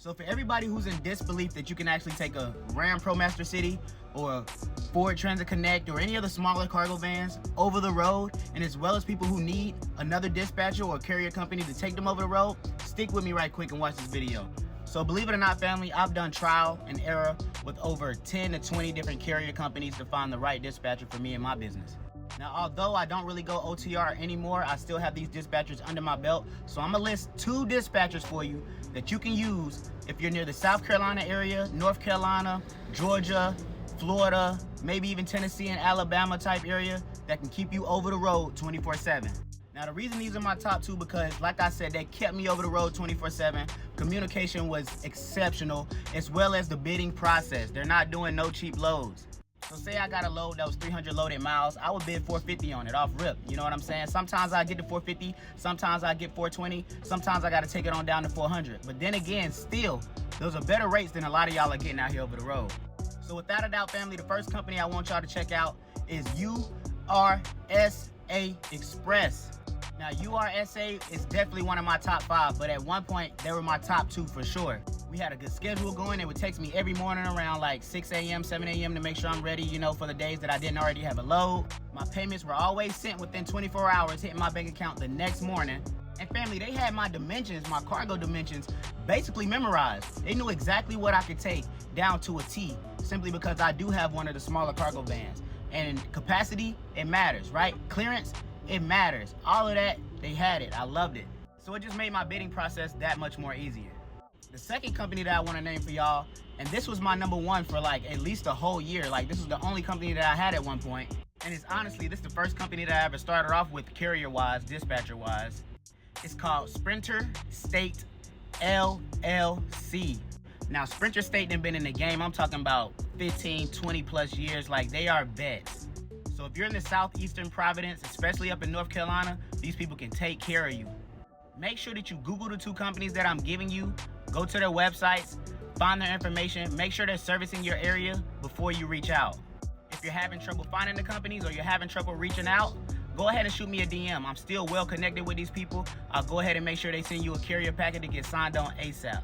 So for everybody who's in disbelief that you can actually take a Ram ProMaster City or a Ford Transit Connect or any other smaller cargo vans over the road, and as well as people who need another dispatcher or carrier company to take them over the road, stick with me right quick and watch this video. So believe it or not, family, I've done trial and error with over 10 to 20 different carrier companies to find the right dispatcher for me and my business. Now, although I don't really go OTR anymore, I still have these dispatchers under my belt. So I'm gonna list 2 dispatchers for you that you can use if you're near the South Carolina area, North Carolina, Georgia, Florida, maybe even Tennessee and Alabama type area that can keep you over the road 24/7. Now, the reason these are my top 2 because, like I said, they kept me over the road 24/7. Communication was exceptional, as well as the bidding process. They're not doing no cheap loads. So say I got a load that was 300 loaded miles, I would bid 450 on it off rip. You know what I'm saying? Sometimes I get to 450, sometimes I get 420, sometimes I got to take it on down to 400. But then again, still, those are better rates than a lot of y'all are getting out here over the road. So without a doubt, family, the first company I want y'all to check out is URSA Express. Now, URSA is definitely one of my top 5, but at one point, they were my top 2 for sure. We had a good schedule going. It would take me every morning around like 6 a.m., 7 a.m. to make sure I'm ready, you know, for the days that I didn't already have a load. My payments were always sent within 24 hours, hitting my bank account the next morning. And family, they had my dimensions, my cargo dimensions, basically memorized. They knew exactly what I could take down to a T, simply because I do have one of the smaller cargo vans. And capacity, it matters, right? Clearance, it matters. All of that, they had it. I loved it. So it just made my bidding process that much more easier. The second company that I want to name for y'all, and this was my number 1 for like at least a whole year. Like, this was the only company that I had at one point. And it's honestly, this is the first company that I ever started off with carrier-wise, dispatcher-wise. It's called Sprinter State LLC. Now, Sprinter State done been in the game, I'm talking about 15, 20 plus years. Like, they are vets. So if you're in the southeastern Providence, especially up in North Carolina, these people can take care of you. Make sure that you Google the 2 companies that I'm giving you, go to their websites, find their information, make sure they're servicing your area before you reach out. If you're having trouble finding the companies or you're having trouble reaching out, go ahead and shoot me a DM. I'm still well connected with these people. I'll go ahead and make sure they send you a carrier packet to get signed on ASAP.